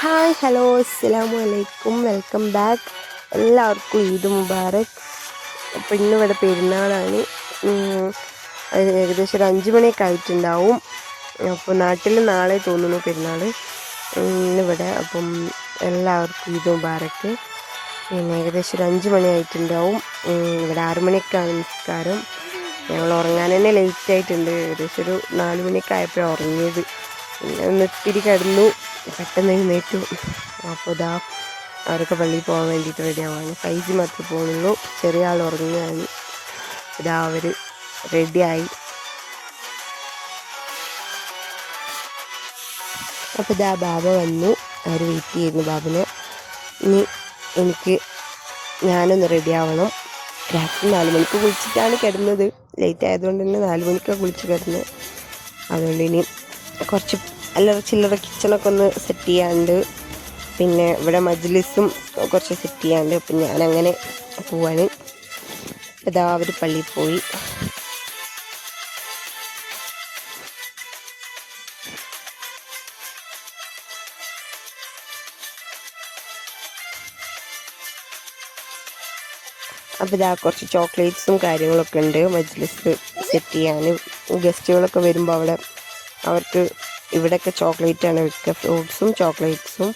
Hi hello അസ്സലാമു അലൈക്കും welcome back. എല്ലാവർക്കും ഈദ് മുബാറക്. അപ്പോൾ ഇന്നിവിടെ പെരുന്നാളാണ്. ഏകദേശം ഒരു 5 മണിയൊക്കെ ആയിട്ടുണ്ടാവും. അപ്പോൾ നാട്ടിൽ നാളെ തോന്നുന്നു പെരുന്നാൾ ഇന്നിവിടെ. അപ്പം എല്ലാവർക്കും ഈദ് മുബാറക്. പിന്നെ ഏകദേശം ഒരു 5 മണി ആയിട്ടുണ്ടാവും. ഇവിടെ 6 മണിക്കാണ് നിസ്കാരം. ഞങ്ങൾ ഉറങ്ങാൻ തന്നെ ലേറ്റ് ആയിട്ടുണ്ട്. ഏകദേശം ഒരു 4 മണിയൊക്കെ ആയപ്പോഴാണ് ഉറങ്ങിയത്. പിന്നെ ഒന്ന് ഇത്തിരി കിടന്നു, പെട്ടെന്ന് എഴുന്നേറ്റു. അപ്പോൾ ഇതാ അവരൊക്കെ പള്ളിയിൽ പോകാൻ വേണ്ടിയിട്ട് റെഡി ആവാണ്. ഫൈസി മാത്രമേ പോകുന്നുള്ളൂ, ചെറിയ ആൾ ഉറങ്ങുകയാണ്. ഇതാ അവർ റെഡിയായി. അപ്പോൾ ഇതാ ബാബ വന്നു, അവർ വെയിറ്റ് ചെയ്യുന്നു ബാബിനെ. ഇനി ഞാനൊന്ന് റെഡി ആവണം. രാത്രി 4 മണിക്ക് കുളിച്ചിട്ടാണ് കിടന്നത്. ലേറ്റ് ആയതുകൊണ്ട് തന്നെ 4 മണിക്കാണ് കുളിച്ച് കിടന്നത്. അതുകൊണ്ട് ഇനി കുറച്ച് ചില്ലറ കിച്ചണൊക്കെ ഒന്ന് സെറ്റ് ചെയ്യാണ്ട്, പിന്നെ ഇവിടെ മജ്ലിസും കുറച്ച് സെറ്റ് ചെയ്യാണ്ട്. അപ്പം ഞാനങ്ങനെ പോവാണ്. ഇതാ അവർ പള്ളിയിൽ പോയി. അപ്പോൾ ഇതാ കുറച്ച് ചോക്ലേറ്റ്സും കാര്യങ്ങളൊക്കെ ഉണ്ട് മജ്ലിസ് സെറ്റ് ചെയ്യാൻ. ഗസ്റ്റുകളൊക്കെ വരുമ്പോൾ അവർക്ക് ഇവിടെയൊക്കെ ചോക്ലേറ്റാണ് വെക്കുക, ഫ്രൂട്ട്സും ചോക്ലേറ്റ്സും.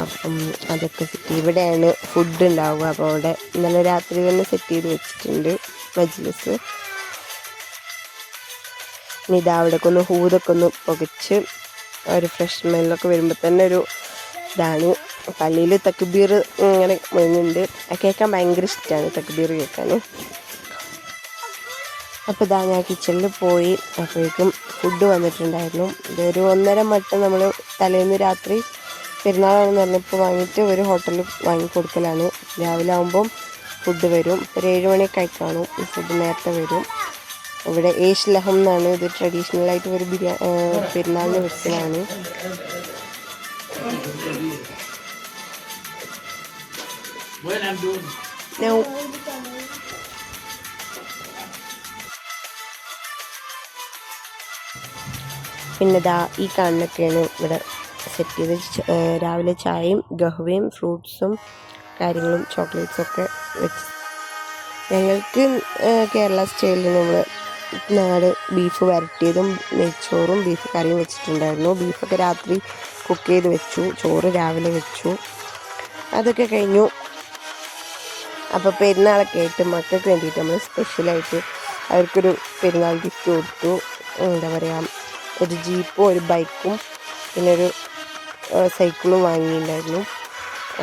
അപ്പം അതൊക്കെ സെറ്റ് ഇവിടെയാണ് ഫുഡ് ഉണ്ടാവുക. അപ്പോൾ അവിടെ ഇന്നലെ രാത്രി തന്നെ സെറ്റ് ചെയ്ത് വെച്ചിട്ടുണ്ട് മജ്ലിസ്. ഇനി ഇതാ അവിടേക്ക് ഒന്ന് ഹൂതൊക്കെ ഒന്ന് പുകച്ച് ഒരു ഫ്രഷ് സ്മെല്ലൊക്കെ വരുമ്പോൾ തന്നെ ഒരു ഇതാണ്. പള്ളിയിൽ തക്ബീർ ഇങ്ങനെ മുഴുന്നുണ്ട്. കേൾക്കാൻ ഭയങ്കര ഇഷ്ടമാണ് തക്ബീർ കേൾക്കാൻ. അപ്പോൾ ഇതാ ഞാൻ കിച്ചണിൽ പോയി. അപ്പോഴേക്കും ഫുഡ് വന്നിട്ടുണ്ടായിരുന്നു. ഇതൊരു 1:30 മട്ടം നമ്മൾ തലേന്ന് രാത്രി പെരുന്നാളാണെന്ന് പറഞ്ഞപ്പോൾ വാങ്ങിയിട്ട് ഒരു ഹോട്ടലിൽ വാങ്ങിക്കൊടുക്കലാണ്. രാവിലെ ആകുമ്പം ഫുഡ് വരും. ഒരു 7 മണിയൊക്കെ ആയി കാണും. ഫുഡ് നേരത്തെ വരും. ഇവിടെ ഏഷ് ലഹം എന്നാണ് ഇത്. ട്രഡീഷണലായിട്ട് ഒരു പെരുന്നാളിന് വെക്കലാണ്. പിന്നെ ഇതാ ഈ കാണുന്നൊക്കെയാണ് ഇവിടെ സെറ്റ് ചെയ്ത്. രാവിലെ ചായയും ഗഹ്വയും ഫ്രൂട്ട്സും കാര്യങ്ങളും ചോക്ലേറ്റ്സും ഒക്കെ വെച്ച്. ഞങ്ങൾക്ക് കേരള സ്റ്റൈലിൽ നമ്മൾ നാട് ബീഫ് വരട്ടിയതും നെയ്ച്ചോറും ബീഫ് കറിയും വെച്ചിട്ടുണ്ടായിരുന്നു. ബീഫൊക്കെ രാത്രി കുക്ക് ചെയ്ത് വെച്ചു, ചോറ് രാവിലെ വെച്ചു. അതൊക്കെ കഴിഞ്ഞു. അപ്പോൾ പെരുന്നാളൊക്കെ ആയിട്ട് മക്കൾക്ക് വേണ്ടിയിട്ട് നമ്മൾ സ്പെഷ്യലായിട്ട് അവർക്കൊരു പെരുന്നാൾ ഗിഫ്റ്റ് കൊടുത്തു. എന്താ പറയുക, ഒരു ജീപ്പും ഒരു ബൈക്കും പിന്നെ ഒരു സൈക്കിളും വാങ്ങിയിട്ടുണ്ടായിരുന്നു.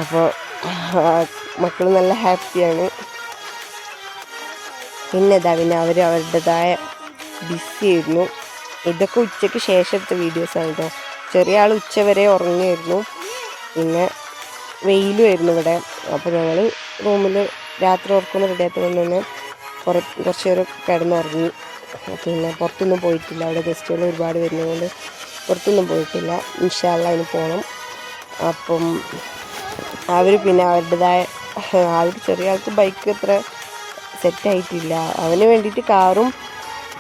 അപ്പോൾ മക്കൾ നല്ല ഹാപ്പിയാണ്. പിന്നെ അവർ അവരുടേതായ ബിസി ആയിരുന്നു. ഇതൊക്കെ ഉച്ചയ്ക്ക് ശേഷം എടുത്ത വീഡിയോസാണ് കേട്ടോ. ചെറിയ ആൾ ഉച്ചവരെ ഉറങ്ങിയായിരുന്നു. പിന്നെ വെയിലുമായിരുന്നു ഇവിടെ. അപ്പോൾ ഞങ്ങൾ റൂമിൽ രാത്രി ഉറക്കൊന്നും റെഡിയാത്തതുകൊണ്ട് തന്നെ കുറച്ച് നേരം കിടന്നുറങ്ങി. പിന്നെ പുറത്തൊന്നും പോയിട്ടില്ല. അവിടെ ഗസ്റ്റുകൾ ഒരുപാട് വരുന്നതുകൊണ്ട് പുറത്തൊന്നും പോയിട്ടില്ല. ഇൻഷാ അല്ലാഹ് അതിന് പോകണം. അപ്പം അവർ പിന്നെ അവരുടേതായ ചെറിയ ആൾക്ക് ബൈക്ക് അത്ര സെറ്റായിട്ടില്ല. അവന് വേണ്ടിയിട്ട് കാറും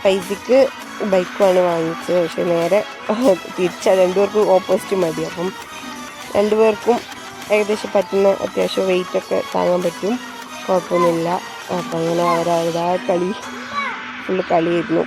പൈസക്ക് ബൈക്കുമാണ് വാങ്ങിച്ചത്. പക്ഷെ നേരെ രണ്ടുപേർക്കും ഓപ്പോസിറ്റ് മതി. അപ്പം രണ്ടുപേർക്കും ഏകദേശം പറ്റുന്ന അത്യാവശ്യം വെയിറ്റൊക്കെ താങ്ങാൻ പറ്റും, കുഴപ്പമൊന്നുമില്ല. അപ്പം അങ്ങനെ അവരവരുടേതായ ഫുള്ള് കളിയായിരുന്നു.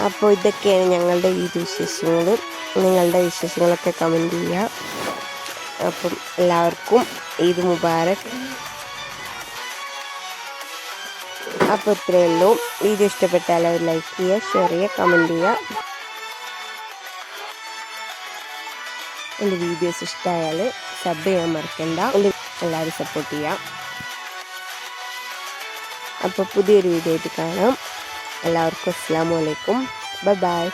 അപ്പോൾ ഇതൊക്കെയാണ് ഞങ്ങളുടെ ഈദ് വിശേഷങ്ങൾ. നിങ്ങളുടെ വിശേഷങ്ങളൊക്കെ കമൻറ്റ് ചെയ്യുക. അപ്പം എല്ലാവർക്കും ഈദ് മുബാരക്. അപ്പോൾ ഇത്രയേ ഉള്ളൂ. വീഡിയോ ഇഷ്ടപ്പെട്ടാൽ അവർ ലൈക്ക് ചെയ്യുക, ഷെയർ ചെയ്യുക, കമൻറ്റ് ചെയ്യുക. എൻ്റെ വീഡിയോസ് ഇഷ്ടമായാൽ സബ് ചെയ്യാൻ മറക്കണ്ട. എല്ലാവരും സപ്പോർട്ട് ചെയ്യാം. അപ്പോൾ പുതിയൊരു വീഡിയോ ആയിട്ട് കാണാം. എല്ലാവർക്കും അസ്സലാമു അലൈക്കും. Bye bye.